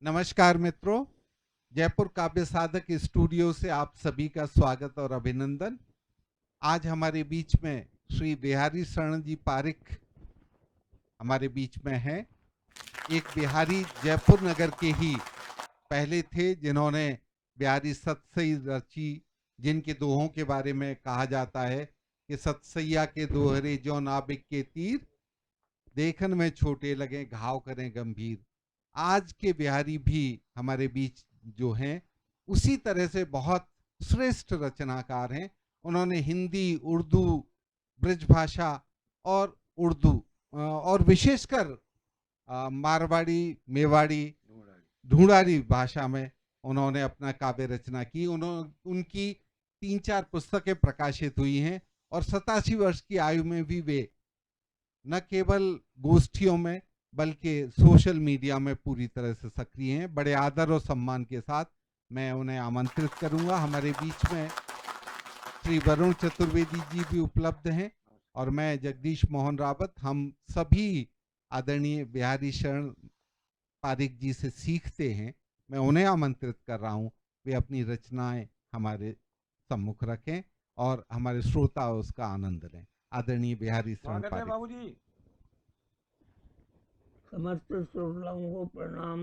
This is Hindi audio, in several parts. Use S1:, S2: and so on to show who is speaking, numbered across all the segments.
S1: नमस्कार मित्रों, जयपुर काव्य साधक स्टूडियो से आप सभी का स्वागत और अभिनंदन। आज हमारे बीच में श्री बिहारी शरण जी पारिक हमारे बीच में हैं। एक बिहारी जयपुर नगर के ही पहले थे जिन्होंने बिहारी सतसई रची, जिनके दोहों के बारे में कहा जाता है कि सतसैया के दोहरे जो नाबिक के तीर, देखन में छोटे लगे घाव करें गंभीर। आज के बिहारी भी हमारे बीच जो हैं, उसी तरह से बहुत श्रेष्ठ रचनाकार हैं। उन्होंने हिंदी, उर्दू, ब्रज भाषा और उर्दू और विशेषकर मारवाड़ी, मेवाड़ी, ढूंढारी भाषा में उन्होंने अपना काव्य रचना की। उनकी 3-4 पुस्तकें प्रकाशित हुई हैं और 87 वर्ष की आयु में भी वे न केवल गोष्ठियों में बल्कि सोशल मीडिया में पूरी तरह से सक्रिय हैं। बड़े आदर और सम्मान के साथ मैं उन्हें आमंत्रित करूंगा। हमारे बीच में श्री वरुण चतुर्वेदी जी भी उपलब्ध हैं और मैं जगदीश मोहन रावत, हम सभी आदरणीय बिहारी शरण पारिक जी से सीखते हैं। मैं उन्हें आमंत्रित कर रहा हूं, वे अपनी रचनाएं हमारे सम्मुख रखें और हमारे श्रोता उसका आनंद लें। आदरणीय बिहारी शरण पारिक।
S2: बाबूजी।
S3: समस्त श्रोताओं को प्रणाम।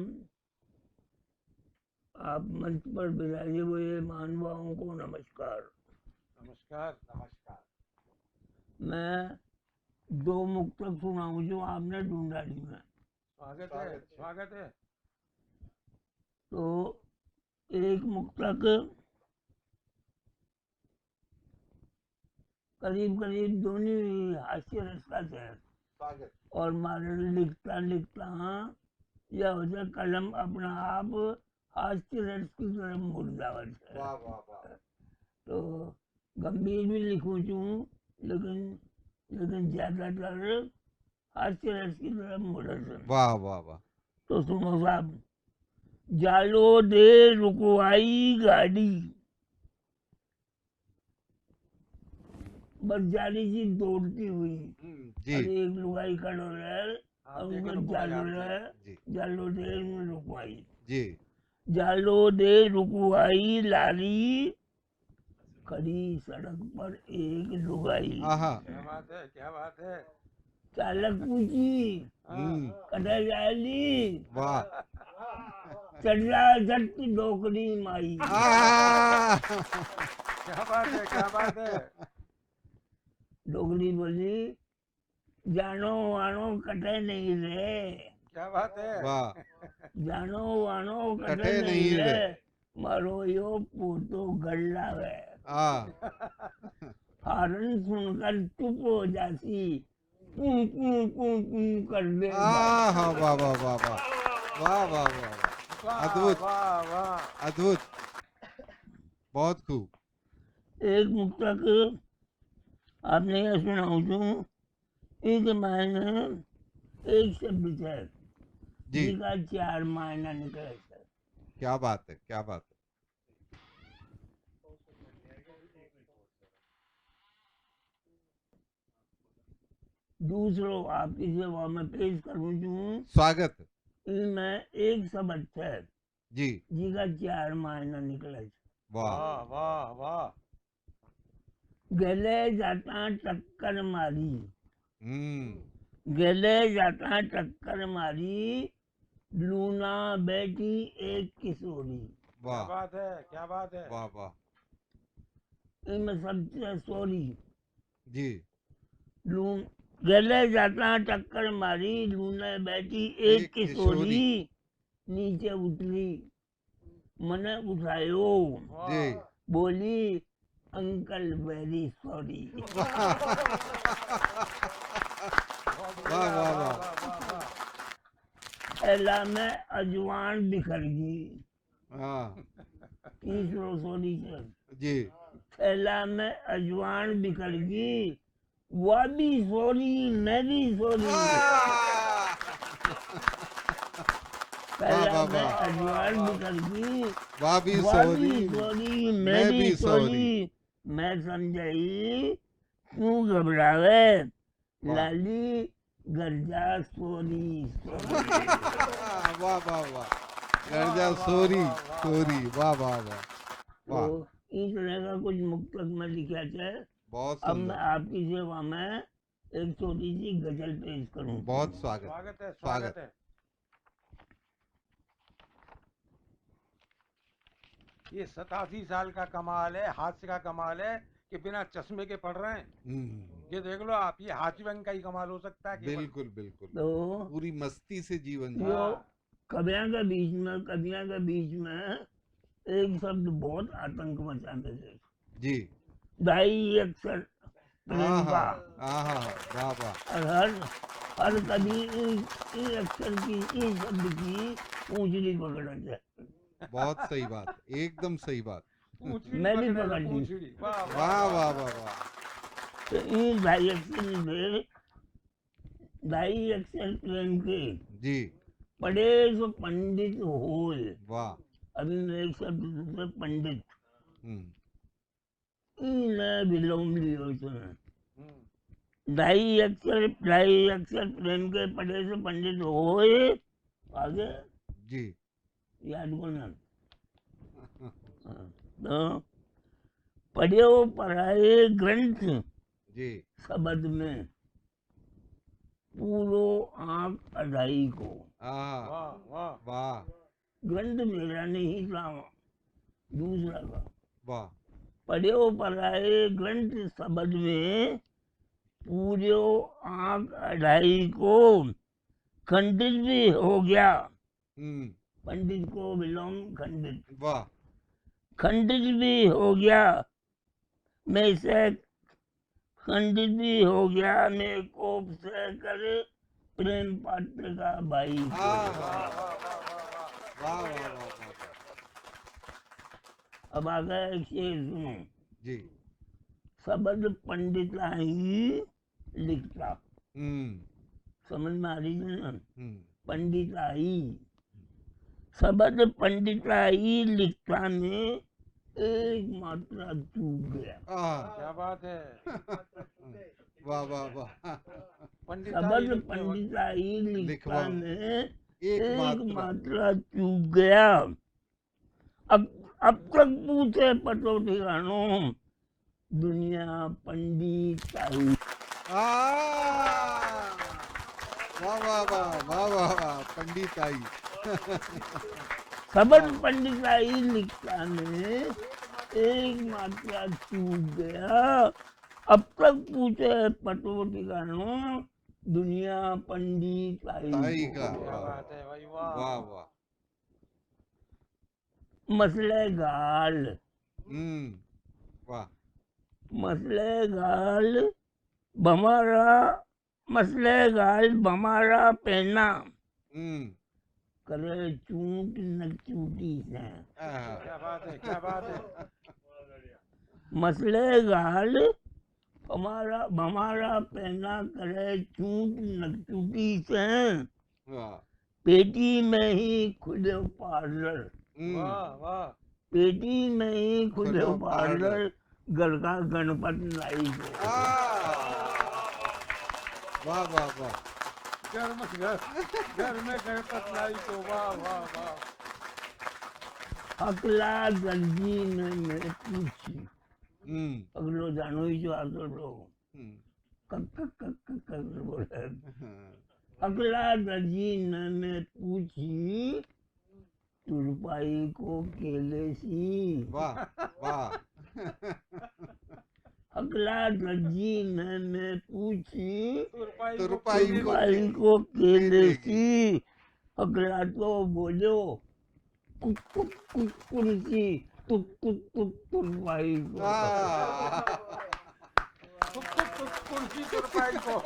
S3: आप मंच पर विराजे हुए महानुभावों को नमस्कार।
S2: नमस्कार नमस्कार।
S3: मैं 2 मुक्तक सुनाऊं जो आपने ढूंढाड़ी में।
S2: स्वागत है, स्वागत है।
S3: तो एक मुक्तक करीब करीब दोनों हास्य रस का है और मारे लिखता लिखता यह हो जाए कलम अपना आप हास्य रस की तरफ मुड़ जावत है।
S1: वाह वाह वाह।
S3: तो गंभीर भी लिखूं चूं, लेकिन ज्यादातर हास्य रस की तरफ मुड़त है।
S1: वाह वाह वाह।
S3: तो सुनो साहब, जालो दे रुकवाई गाड़ी, बस जाली जी दौड़ती हुई
S1: जी
S3: और एक लुगाई खड़ो रहे और उसमें जालो रहे,
S1: जी
S3: जालो दे में रुकवाई,
S1: जी।
S3: जालो दे रुकवाई लाली, खड़ी सड़क पर एक लुगाई।
S1: आहा।
S2: क्या बात है, क्या बात है।
S3: चालक पूछी कटे जाएगी,
S1: वाह।
S3: चढ़ जा झट डोकरी माई।
S2: क्या बात है, क्या बात है।
S3: डोगरी बोली, जानो वानो कटे नहीं रे।
S2: क्या बात है।
S1: वाह।
S3: जानो वानो
S1: कटे
S3: कटे नहीं
S1: नहीं
S3: रे,
S1: रे।
S3: मारो यो पोतो गल्ला है। हारन सुनकर चुप हो जाती, पू पू पू पू कर दे।
S1: वाह वाह वाह वाह वाह वाह वाह वाह। अद्भुत,
S2: वाह वाह।
S1: अद्भुत, बहुत खूब।
S3: एक मुक्तक आपने यह सुना हूँ, एक मायने एक शब्द है
S1: जी।
S3: जिसका 4 मायना निकले।
S1: क्या बात है, क्या बात है।
S3: दूसरों आपकी सेवा में पेश करूँ चूँ,
S1: स्वागत।
S3: इनमें एक शब्द है
S1: जी।
S3: जिसका 4 मायना निकले।
S1: वाह
S2: वाह वाह वाह।
S3: गले जाता टक्कर मारी,
S1: हम्म।
S3: गले जाता टक्कर मारी, लूना बेटी एक किशोरी।
S2: क्या
S1: वाह
S2: बात है, क्या बात है।
S1: वाह वाह।
S3: इनमें सबसे सॉरी,
S1: जी
S3: लून गले जाता टक्कर मारी, लूना बेटी एक किशोरी, नीचे उतरी मने उठायो,
S1: जी।
S3: बोली अंकल वेरी सॉरी।
S1: वाह वाह वाह।
S3: थैला में अजवान बिखर गई।
S1: हाँ
S3: तीसरो सॉरी से,
S1: जी।
S3: थैला में अजवान बिखर गई, वह भी सॉरी मैं भी सॉरी। थैला में अजवान बिखर गई,
S1: वाह भी
S3: वह
S1: सॉरी
S3: भी सॉरी मैं भी सॉरी। मैं समझाई क्यों घबरावे, लाली गर्जा सॉरी सॉरी।
S1: वाह वाह वाह। गणजा सोरी सोरी वाह वाह वाह
S3: तो
S1: वाह
S3: इस तरह का कुछ मुक्तक में लिखा है।
S1: बहुत
S3: अब मैं
S1: सुंदर
S3: आपकी सेवा में एक छोटी सी गजल पेश करूं।
S1: बहुत स्वागत
S2: स्वागत है
S1: स्वागत।
S2: स्वागत है। ये 87 साल का कमाल है, हास्य का कमाल है कि बिना चश्मे के पढ़ रहे हैं। ये देख लो आप, ये हाथीबंग का ही कमाल हो सकता है केवल।
S1: बिल्कुल बिल्कुल
S3: तो
S1: पूरी मस्ती से जीवन जी
S3: जो
S2: हाँ,
S3: कवियां के बीच में एक शब्द बहुत आतंक मचाते थे।
S1: जी
S3: दाई अक्सर प्रेम का,
S1: वाह वाह
S3: और हर कभी इस अक्षर की, इस शब्द की पूंछड़ी पकड़ते है।
S1: बहुत सही बात एकदम सही बात
S2: पूंछड़ी
S3: मैं भी
S2: पकड़े
S3: पकड़
S2: थे,
S3: ली।
S2: पूंछड़ी। वाह
S1: वाह वाह वाह वाह
S3: तो इस दाई अक्षर से, दाई अक्षर प्रेम के
S1: जी
S3: पढ़े सो पंडित होए।
S1: वाह
S3: अभी मैं एक शब्द दूसरे पंडित
S1: हम्म
S3: ने विलोम लियो सुने।
S2: हम्म,
S3: दाई अक्षर प्रेम के पढ़े से पंडित होए। आगे
S1: जी
S3: याद को ना। तो पढ़ियो पढ़ाए ग्रंथ
S1: जी
S3: शब्द में पूरो आंख अढ़ाई को।
S2: वाह वाह
S1: वाह
S3: ग्रंथ मेरा नहीं था, दूसरा का।
S1: वाह
S3: पढ़ियो पढ़ाए ग्रंथ शब्द में पूरो आंख अढ़ाई को। खंडित भी हो गया, पंडित को विलोम खंडित।
S1: वाह
S3: खंडित भी हो गया मैं से, खंडित भी हो गया मैं कोप से कर प्रेम पात्र का भाई को।
S1: वाह
S2: वाह
S1: वाह
S2: वाह वाह वाह।
S1: वाह वाह वाह
S3: अब आ गया एक शेर सुनो।
S1: जी
S3: शब्द पंडिताई लिखता, समझ में आ रही है ना? पंडिताई शब्द पंडिताई लिखता में एक मात्रा चूक गया।
S2: क्या बात है।
S1: वाह वाह वाह
S2: पंडिताई
S3: शब्द
S2: लिखने वाले।
S3: पंडिताई लिखता
S1: लिखवा
S3: में
S1: एक
S3: एक
S1: मात्रा
S3: मात्रा चूक गया। अब तक पूछे पटो ठिकानो, दुनिया पंडिताई।
S1: वाह वाह वाह वाह वाह वाह पंडिताई
S3: शब्द पंडिताई लिखता में एक मात्रा चूक गया। अब तक पूछे पटो ठिकानो, दुनिया पंडिताई
S1: ताई
S3: को।
S1: का
S2: क्या बात है भाई, वाह
S1: वाह वाह
S3: मसले गाल,
S1: वाह
S3: मसले गाल बमारा, मसले गाल बमारा पहना करे चूट न चूटी से।
S2: क्या बात है, क्या बात है।
S3: मसले गाल बमारा पहना करे चूट न चूटी से।
S1: वाह
S3: पेटी में ही खुले पार्लर,
S2: वाह वाह
S3: पेटी में ही खुले
S1: खुले
S3: पार्लर, घर का गणपति लाई को।
S1: वाह वाह वाह
S2: घर में गणपत लाई को। वाह वाह वाह।
S3: अकला दर्जी ने मैं पूछी, अगलो जानो ही जो आतो लो कक बोले। अगला दर्जी ने मैं पूछी, तुरपाई को केले सी।
S1: वाह वाह
S3: अगला दर्जी ने मैं पूछी,
S1: तुरपाई
S3: को केले सी। अगला तो बोलो कुर्सी तुरपाई को।
S2: कुर्सी तुरपाई को।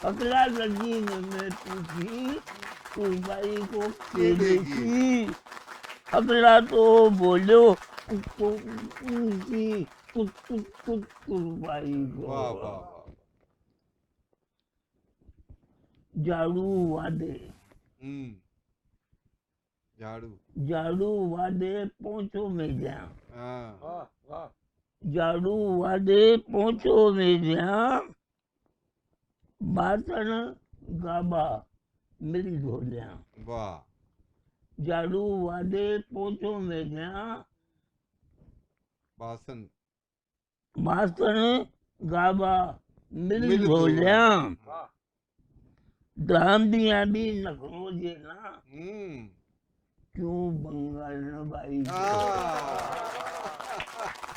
S3: अगला दर्जी ने मैं पूछी, तुरपाई को केले सी। अगला तो बोलो कुर्सी तुरपाई को।
S1: वाह वाह वाह
S3: झाड़ू वादे, झाड़ू वादे पोंछो में जा।
S2: वाह वाह
S3: झाड़ू वादे पोंछो में जा, बासन गाबा मिल धो लिया।
S1: वाह
S3: झाड़ू वादे पोछो मेल्या
S1: बासन
S3: बासन गाबा मिल
S1: मिल
S3: धोल्या
S2: वाह
S3: दांडिया भी नखरो जेना
S1: हम्म
S3: क्यों बंगाल न भाई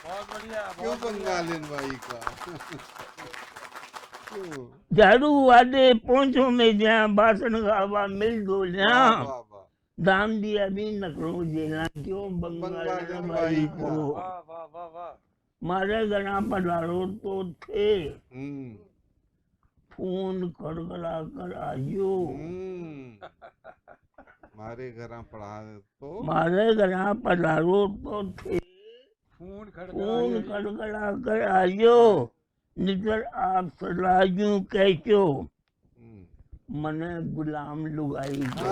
S2: बहुत बढ़िया
S1: क्यों
S2: बहुत बढ़िया।
S1: बंगालिन भाई का क्यों
S3: झाड़ू वादे पोछो मेल्या बासन गाबा मिल धोल्या
S1: वाह वाह वाह
S3: दाम दिया भी नखरो जेना क्यों बंगाल
S1: बंगालिन
S3: न
S1: भाई
S3: भाई
S1: को
S3: को
S2: वाह वाह वाह वाह
S3: मारे गना पधारो तो थे
S1: हम्म
S3: फोन खड़खड़ा कर आयो
S1: मारे घर पढ़ा तो
S3: मारे गना पधारो तो थे
S2: खून
S3: फोन
S2: खड़खड़ा
S3: खड़खड़ा कर आयो नितर आप सलाजू कैचो मने गुलाम लुगाई को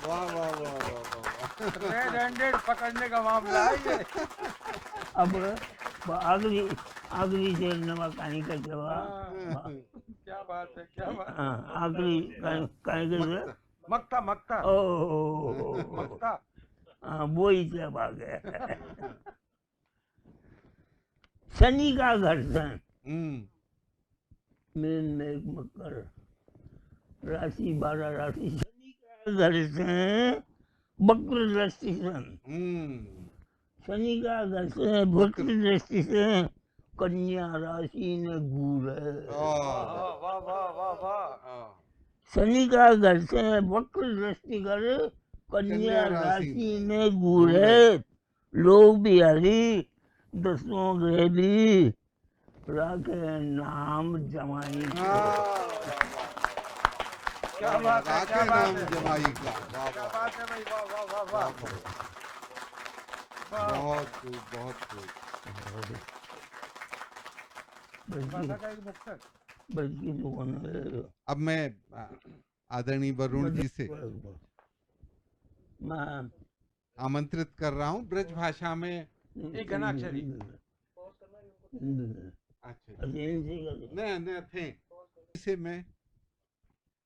S1: वाह वाह वाह वाह वाह
S2: रेड हैंडेड पकड़ने का मामला है ये।
S3: अब आखिरी आखिरी शेर नवा कहानी का जवाब
S2: हाँ, क्या बात है क्या बात है।
S3: हाँ, आखिरी कहानी का जवाब
S2: मक्ता मक्ता
S3: ओ
S2: मक्ता
S3: हाँ वो ही क्या बात है शनि का घर्षण मीन मेघ मकर राशि 12 राशि शनि का घर्षण वक्र दृष्टि से शनि का घर्षण वक्र दृष्टि से कन्या राशि ने घूर है
S2: वाह वाह वाह वाह वाह
S3: शनि का घर्षण वक्र दृष्टि कर कन्या राशि ने घूर है लोग भी हरी दसों ग्रह भी राखे नाम जमाई
S2: क्या बात है क्या
S1: राखे
S2: बात
S1: नाम
S2: है
S1: जमाई का वाह
S2: क्या
S1: वाह
S2: बात है भाई वाह वाह वाह
S1: वाह
S2: वाह
S1: वाह।
S2: वाह
S1: बहुत खूब बहुत खूब
S2: भाषा का एक मुक्तक
S3: बल्कि लोगों ने
S1: अब मैं आदरणीय वरुण जी से
S3: मैं
S1: आमंत्रित कर रहा हूँ ब्रज भाषा में
S2: एक घनाक्षरी।
S1: अच्छा न थे इसे मैं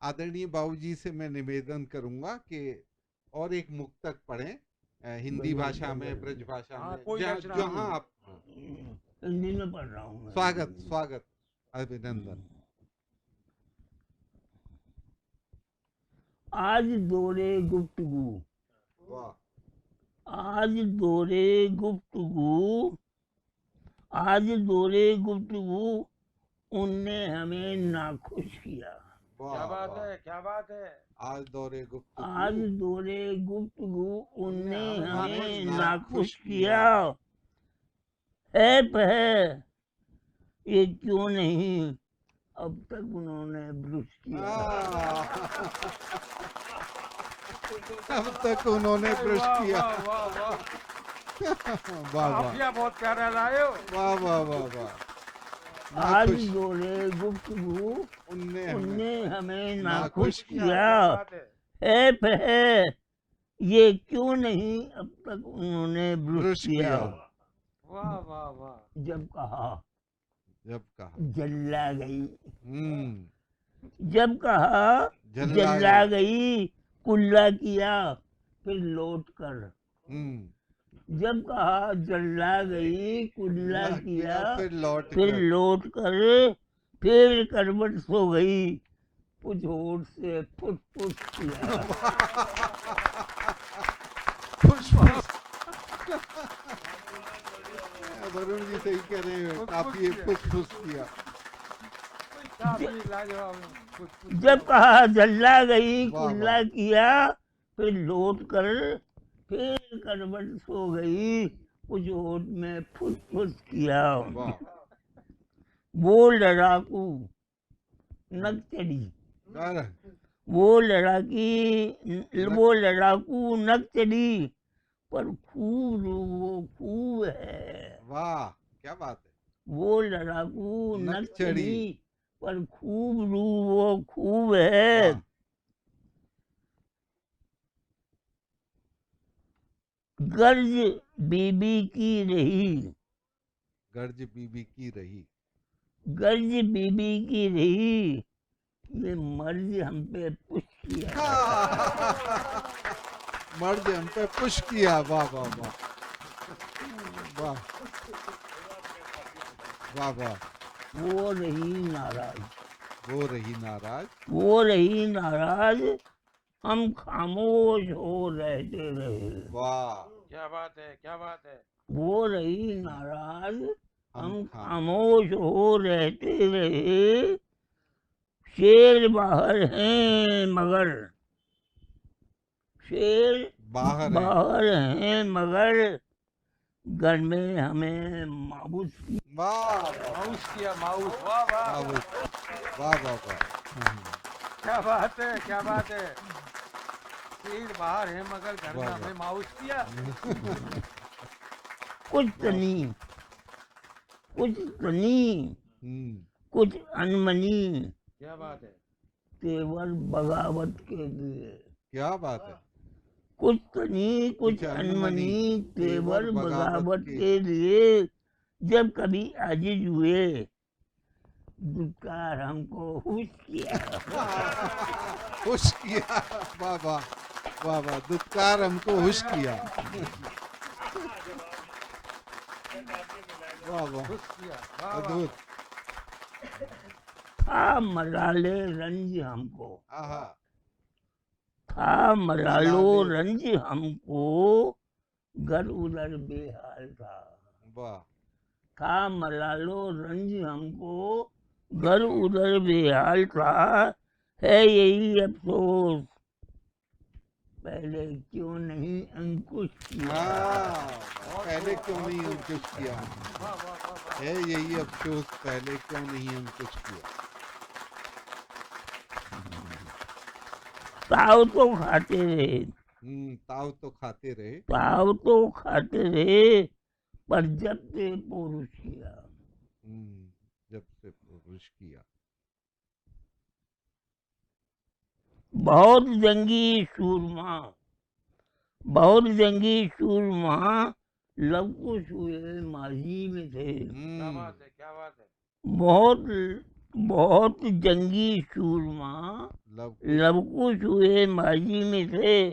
S1: आदरणीय बाबूजी से मैं निवेदन करूंगा कि और एक मुक्तक पढ़ें हिंदी भाषा में ब्रज भाषा
S2: हाँ,
S1: में
S2: कोई दक्षिणा
S1: जहाँ आप
S3: हिंदी में पढ़ रहा हूँ मैं।
S1: स्वागत स्वागत अभिनंदन
S3: आज दौरे गुफ्तगू
S1: वाह
S3: आज दौरे गुफ्तगू आज दौरे गुफ्तगू उनने हमें नाखुश किया
S2: क्या बात है क्या बात है।
S1: आज दौरे गुफ्तगू
S3: आज दौरे गुफ्तगू उनने हमें
S1: हमें
S3: नाखुश किया है ये क्यों नहीं अब तक उन्होंने ब्रुश किया
S1: अब तक उन्होंने ब्रश
S2: वाह,
S1: किया
S2: वाह वाह वाह
S1: वाह वाह
S2: काफिया बहुत प्यारा लाए हो।
S1: वाह वाह वाह वाह
S3: आज
S1: नाखुश
S3: दौरे गुफ्तगू
S1: उनने हमें
S3: उनने हमें
S1: नाखुश
S3: नाखुश
S2: क्या
S3: किया
S2: बात है।
S3: है ये क्यों नहीं अब तक उन्होंने ब्रुश
S1: ब्रश
S3: किया
S1: किया
S2: वाह वाह वाह
S3: जब कहा
S1: जब कहा
S3: जल्ला गई
S1: हम्म
S3: जब कहा
S1: जल्ला
S3: जल्ला गई कुल्ला किया फिर लौट कर जब कहा जल्ला गई कुल्ला किया
S1: फिर लौट
S3: फिर
S1: कर
S3: लौट कर फिर करवट सो गई कुछ होठ से फुट फुट किया
S1: खुश वरुण जी सही कह रहे हैं काफी खुश खुश किया
S2: काफी लाजवाब है। कुछ
S3: जब कहा जल्ला गई
S1: वाह,
S3: कुल्ला
S1: वाह।
S3: किया फिर लौट कर फिर करवट सो गई कुछ होठ में फुट फुट किया
S1: वाह
S3: वो लड़ाकू नक चढ़ी
S1: कर
S3: वो लड़ाकू नक चढ़ी पर खूब वो खूब है
S1: वाह क्या बात है
S3: वो लड़ाकू
S1: नक
S3: नक
S1: चढ़ी।
S3: चढ़ी पर खूब वो खूब है
S1: वाह,
S3: गर्ज बीबी की रही
S1: गर्ज बीबी की रही
S3: गर्ज बीबी की रही ये मर्ज हम पे पुश किया।
S1: मर्ज हम पे पुश किया। वाह वाह वाह वाह वाह वाह।
S3: वो रही नाराज,
S1: वो रही नाराज,
S3: वो रही नाराज, हम खामोश हो रहते रहे।
S1: वाह।
S2: क्या बात है, क्या बात है।
S3: वो रही नाराज, हम
S1: खा
S3: खामोश हो रहते रहे। शेर बाहर हैं मगर, शेर
S1: बाहर है।
S3: बाहर हैं मगर, घर में हमें मायूस किया।
S1: वाह
S2: माउस किया, माउस। वाह वाह,
S1: वाह वाह वाह।
S2: क्या बात है, क्या बात है। शेर बाहर है मगर घर में
S1: वाह,
S2: हमें माउस किया।
S3: कुछ तनी, कुछ तनी, कुछ अनमनी,
S2: क्या बात है।
S3: तेवर बगावत के लिए।
S1: क्या बात है।
S3: कुछ तनी, कुछ अनमनी, तेवर बगावत के लिए। जब कभी आजिज हुए, दुत्कार हमको हुश किया।
S1: हुश किया। वाह वाह वाह वाह। दुत्कार हमको हुश किया। वाह वाह,
S2: खुश किया। वाह वाह।
S1: अद्भुत।
S3: था मलाले रंज हमको,
S1: आहा।
S3: था मलालो
S1: मलाले।
S3: रंज हमको, घर उधर बेहाल था।
S1: वाह।
S3: था मलालो रंज हमको, घर उधर बेहाल था। है यही अफसोस, पहले क्यों नहीं अंकुश किया।
S1: पहले क्यों नहीं अंकुश किया।
S2: वाह वाह वाह वाह।
S1: है यही अफसोस, पहले क्यों नहीं अंकुश किया।
S3: ताव तो खाते रहे,
S1: ताव तो खाते रहे,
S3: ताव तो खाते रहे, पर जब से पुरुष किया।
S1: जब से पुरुष किया।
S3: बहुत जंगी सूरमा, बहुत जंगी सूरमा, लव कुश हुए माजी में थे।
S2: क्या बात है, क्या बात है।
S3: बहुत बहुत जंगी सूरमा, लव कुश हुए माजी में थे,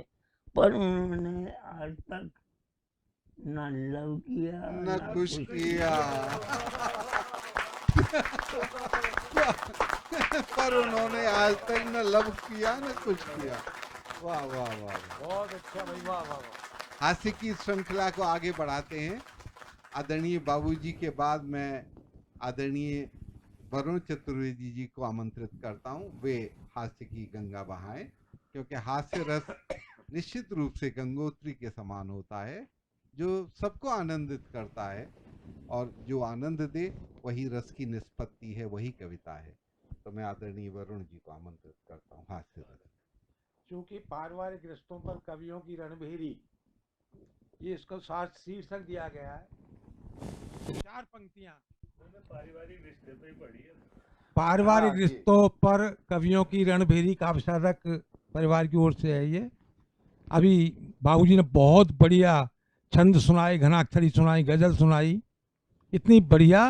S3: पर उन्होंने आज तक न लव किया
S1: न कुछ किया। पर उन्होंने आज तक न लव किया न कुछ किया। वाह वाह वाह।
S2: बहुत अच्छा भाई, वाह वाह वाह।
S1: हास्य की श्रृंखला को आगे बढ़ाते हैं। आदरणीय बाबूजी के बाद मैं आदरणीय वरुण चतुर्वेदी जी को आमंत्रित करता हूं। वे हास्य की गंगा बहाएं, क्योंकि हास्य रस निश्चित रूप से गंगोत्री के समान होता है, जो सबको आनंदित करता है, और जो आनंद दे वही रस की निष्पत्ति है, वही कविता है। तो मैं आदरणीय वरुण जी को आमंत्रित करता हूँ हास्य रस।
S2: क्योंकि पारिवारिक रिश्तों पर कवियों की रणभेरी, ये इसको साथ शीर्षक दिया गया है। 4 पंक्तियां पारिवारिक रिश्तों पर कवियों की रणभेरी का अवसादक परिवार की ओर से है। ये अभी बाबूजी ने बहुत बढ़िया छंद सुनाए, घनाक्षरी सुनाई, गजल सुनाई, इतनी बढ़िया।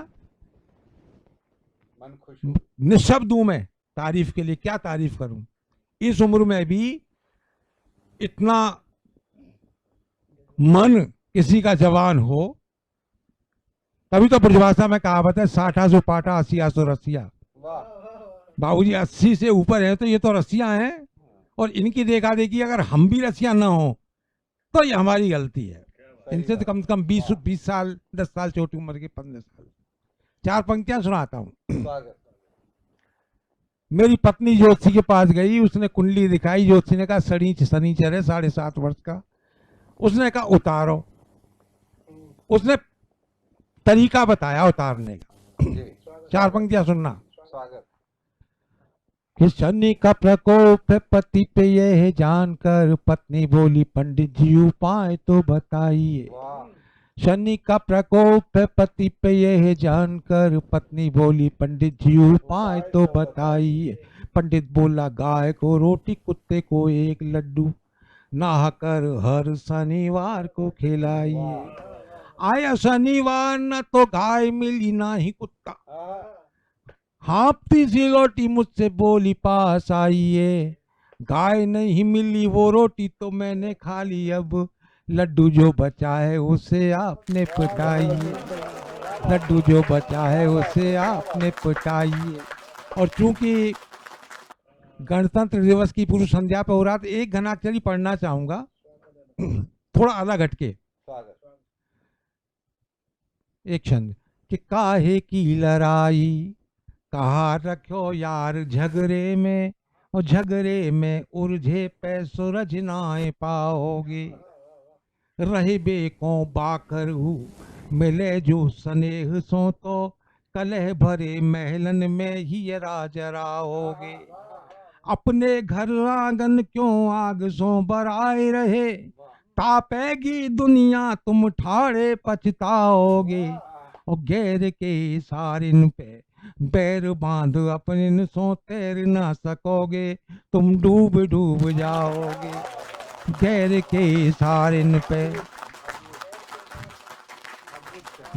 S1: मन खुश।
S2: निशब्द हूं मैं तारीफ के लिए, क्या तारीफ करूं। इस उम्र में भी इतना मन किसी का जवान हो, तभी तो ब्रजभाषा में कहावत है, 60 सो पाटा 80 सो रसिया। बाबूजी 80 से ऊपर है तो ये तो रसिया हैं, और इनकी देखा देखी अगर हम भी रसिया ना हो तो ये हमारी गलती है। इनसे तो कम से कम 20 साल 10 साल छोटी उम्र के, 15 साल। 4 पंक्तियां सुनाता हूं। मेरी पत्नी ज्योतिषी के पास गई, उसने कुंडली दिखाई। ज्योतिषी ने कहा शनिचर है, 7.5 वर्ष का। उसने कहा उतारो। उसने तरीका बताया उतारने का। 4 पंक्तियां सुनना। कि शनि का प्रकोप है पति पे यह है जानकर, पत्नी बोली पंडित जी उपाय तो बताइए। शनि का प्रकोप है पति पे यह है जानकर, पत्नी बोली पंडित जी उपाय तो बताइए। पंडित बोला गाय को रोटी, कुत्ते को एक लड्डू, नहाकर हर शनिवार को खिलाइए। आया शनिवार न तो गाय मिली ना ही कुत्ता, हाँफती सी लौटी मुझसे बोली पास आइए। गाय नहीं मिली वो रोटी तो मैंने खा ली, अब लड्डू जो बचा है उसे आपने पटाइए, लड्डू जो बचा है उसे आपने पटाइए। और चूंकि गणतंत्र दिवस की पूर्व संध्या पे हो रहा तो एक घनाक्षरी पढ़ना चाहूंगा, थोड़ा अलग हटके। एक छंद कि काहे की लड़ाई कहा रखो यार झगड़े में, और झगड़े में उलझे पे सूरज नाए पाओगे, रहे बेको बाकर मिले जो स्नेह सो तो कलह भरे महलन में ही राज राओगे। अपने घर आंगन क्यों आग सो बराए रहे, तापेगी दुनिया तुम ठाड़े पछताओगे। और गैर के सारिन पे बैर बांध अपने सो तैर ना सकोगे, तुम डूब डूब जाओगे। गैर के सारिन पे,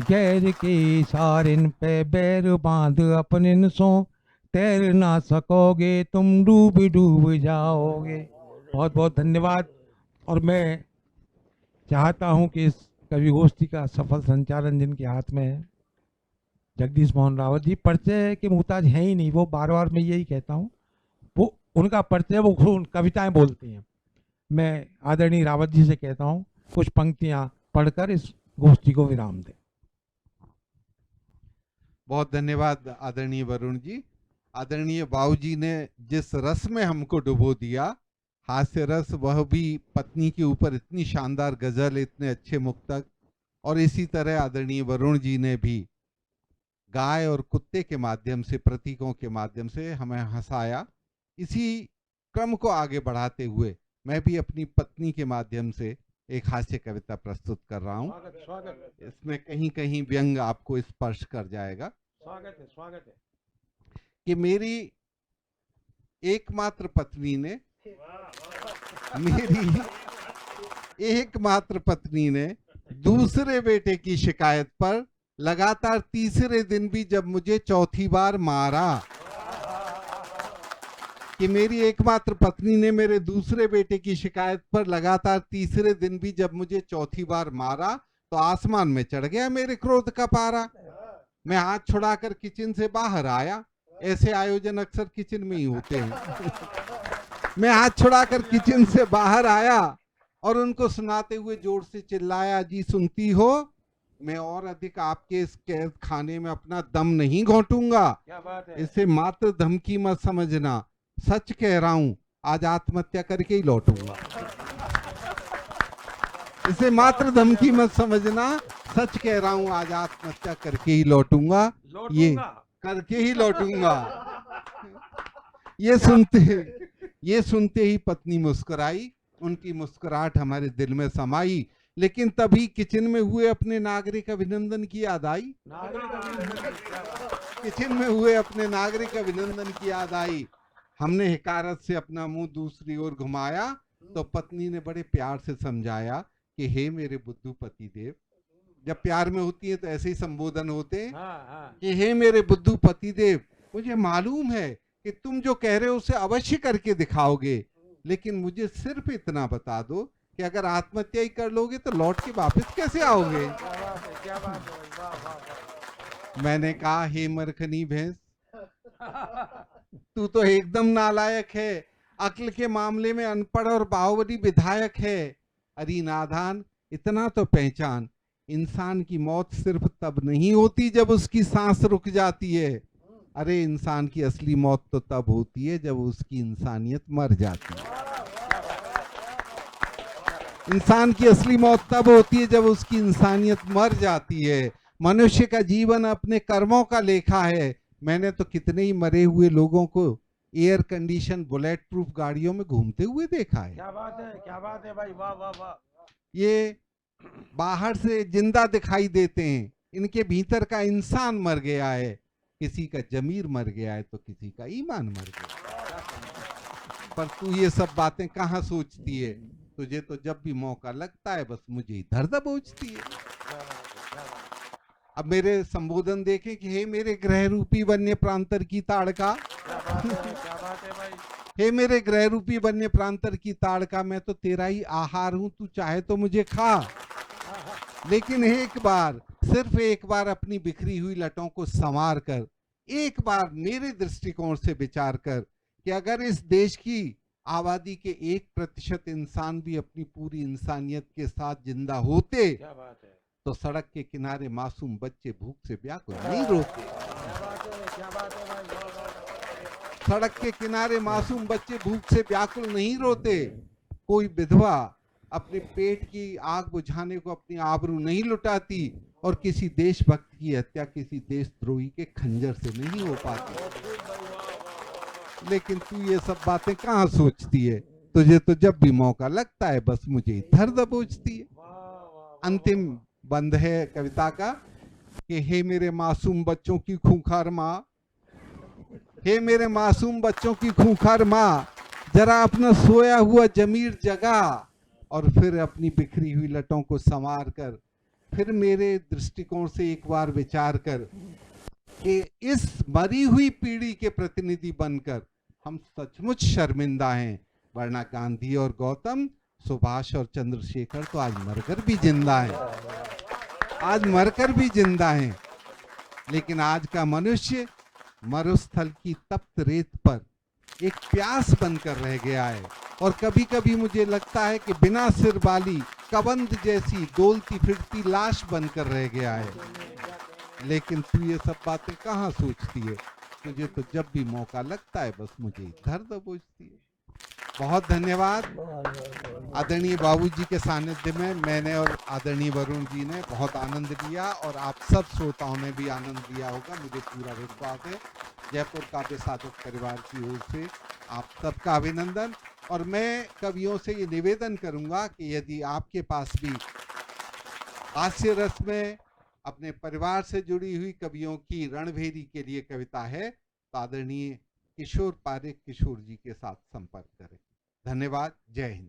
S2: गैर के सारिन पे बैर बांध अपने सो तैर ना सकोगे, तुम डूब डूब जाओगे। बहुत बहुत धन्यवाद। और मैं चाहता हूं कि इस कवि गोष्ठी का सफल संचालन जिनके हाथ में है, जगदीश मोहन रावत जी, परिचय के मुहताज हैं ही नहीं, वो बार बार मैं यही कहता हूँ, वो उनका परिचय वो कविताएं बोलते हैं। मैं आदरणीय रावत जी से कहता हूँ कुछ पंक्तियां पढ़कर इस गोष्ठी को विराम दें।
S1: बहुत धन्यवाद आदरणीय वरुण जी। आदरणीय बाबूजी ने जिस रस में हमको डुबो दिया, हास्य रस, वह भी पत्नी के ऊपर इतनी शानदार गजल, इतने अच्छे मुक्तक, और इसी तरह आदरणीय वरुण जी ने भी गाय और कुत्ते के माध्यम से, प्रतीकों के माध्यम से हमें हंसाया। इसी क्रम को आगे बढ़ाते हुए मैं भी अपनी पत्नी के माध्यम से एक हास्य कविता प्रस्तुत कर रहा हूँ। इसमें कहीं कहीं व्यंग आपको स्पर्श कर जाएगा।
S2: स्वागत है, स्वागत है।
S1: कि मेरी एकमात्र पत्नी ने, मेरी एकमात्र पत्नी ने दूसरे बेटे की शिकायत पर लगातार तीसरे दिन भी जब मुझे चौथी बार मारा, कि मेरी एकमात्र पत्नी ने मेरे दूसरे बेटे की शिकायत पर लगातार तीसरे दिन भी जब मुझे चौथी बार मारा, तो आसमान में चढ़ गया मेरे क्रोध का पारा। मैं हाथ छुड़ाकर किचन से बाहर आया, ऐसे आयोजन अक्सर किचन में ही होते हैं। मैं हाथ छुड़ाकर किचन से बाहर आया और उनको सुनाते हुए जोर से चिल्लाया, जी सुनती हो, मैं और अधिक आपके इस कैद खाने में अपना दम नहीं घोंटूंगा। इसे मात्र धमकी मत समझना, सच कह रहा हूं, आज आत्महत्या करके ही लौटूंगा। इसे मात्र धमकी मत समझना, सच कह रहा हूं, आज आत्महत्या करके ही लौटूंगा। ये करके ही लौटूंगा। ये सुनते ही पत्नी मुस्कुराई। उनकी मुस्कुराहट हमारे दिल में समाई। लेकिन तभी किचन में हुए अपने नागरिक अभिनंदन की याद आई। किचन में हुए अपने नागरिक अभिनंदन की याद आई। हमने हिकारत से अपना मुंह दूसरी ओर घुमाया तो पत्नी ने बड़े प्यार से समझाया कि हे मेरे बुद्धू पति देव, जब प्यार में होती है तो ऐसे ही संबोधन होते हैं कि हे मेरे बुद्धू पति देव, मुझे मालूम है कि तुम जो कह रहे हो उसे अवश्य करके दिखाओगे, लेकिन मुझे सिर्फ इतना बता दो कि अगर आत्महत्या ही कर लोगे तो लौट के वापस कैसे आओगे। मैंने कहा, हे मरखनी भैंस, तू तो एकदम नालायक है, अक्ल के मामले में अनपढ़ और बाहुबली विधायक है। अरे नादान, इतना तो पहचान, इंसान की मौत सिर्फ तब नहीं होती जब उसकी सांस रुक जाती है। अरे इंसान की असली मौत तो तब होती है जब उसकी इंसानियत मर जाती है। इंसान की असली मौत तब होती है जब उसकी इंसानियत मर जाती है। मनुष्य का जीवन अपने कर्मों का लेखा है। मैंने तो कितने ही मरे हुए लोगों को एयर कंडीशन बुलेट प्रूफ गाड़ियों में घूमते हुए देखा है।
S2: क्या बात है भाई, वाह वाह वाह।
S1: ये बाहर से जिंदा दिखाई देते हैं, इनके भीतर का इंसान मर गया है। किसी का जमीर मर गया है तो किसी का ईमान मर गया। पर तू ये सब बातें कहाँ सोचती है? तुझे तो जब भी मौका लगता है बस मुझे इधर दबोचती है। अब मेरे संबोधन देखें कि हे मेरे ग्रह रूपी वन्य प्रांतर की ताड़का।
S2: क्या बात है भाई।
S1: हे मेरे ग्रह रूपी वन्य प्रांतर की ताड़का, मैं तो तेरा ही आहार हूं, तू चाहे तो मुझे खा, लेकिन एक बार, सिर्फ एक बार अपनी बिखरी हुई लटों को संवार कर, एक बार मेरे दृष्टिकोण से विचार कर कि अगर इस देश की आबादी के 1% इंसान भी अपनी पूरी इंसानियत के साथ जिंदा होते,
S2: क्या बात है,
S1: तो सड़क के किनारे मासूम बच्चे भूख से व्याकुल नहीं रोते।
S2: क्या बात है, क्या बात है भाई।
S1: सड़क के किनारे मासूम बच्चे भूख से व्याकुल नहीं रोते। कोई विधवा अपने पेट की आग बुझाने को अपनी आबरू नहीं लुटाती, और किसी देशभक्त की हत्या किसी देशद्रोही के खंजर से नहीं हो पाती। लेकिन तू ये सब बातें कहाँ सोचती है? तुझे तो जब भी मौका लगता है बस मुझे इधर दबोचती है। अंतिम बंद है कविता का कि हे मेरे मासूम बच्चों की खूंखार माँ, हे मेरे मासूम बच्चों की खूंखार माँ, जरा अपना सोया हुआ जमीर जगा, और फिर अपनी बिखरी हुई लटों को संवार कर, फिर मेरे दृष्टिकोण से एक बार विचार कर कि इस मरी हुई पीढ़ी के प्रतिनिधि बनकर हम सचमुच शर्मिंदा हैं, वरना गांधी और गौतम, सुभाष और चंद्रशेखर तो आज मरकर भी जिंदा हैं, आज मरकर भी जिंदा हैं। लेकिन आज का मनुष्य मरुस्थल की तप्त रेत पर एक प्यास बनकर रह गया है, और कभी कभी मुझे लगता है कि बिना सिर वाली कबंध जैसी डोलती फिरती लाश बनकर रह गया है। लेकिन तू ये सब बातें कहाँ सोचती है? तुझे तो जब भी मौका लगता है बस मुझे इधर दबोचती है। बहुत धन्यवाद। आदरणीय बाबूजी के सानिध्य में मैंने और आदरणीय वरुण जी ने बहुत आनंद लिया, और आप सब श्रोताओं ने भी आनंद लिया होगा, मुझे पूरा विश्वास है। जयपुर काव्य साधक परिवार की ओर से आप सबका अभिनंदन। और मैं कवियों से ये निवेदन करूंगा कि यदि आपके पास भी हास्य रस में अपने परिवार से जुड़ी हुई कवियों की रणभेरी के लिए कविता है, तो आदरणीय किशोर पारिक किशोर जी के साथ संपर्क करें। धन्यवाद। जय हिंद।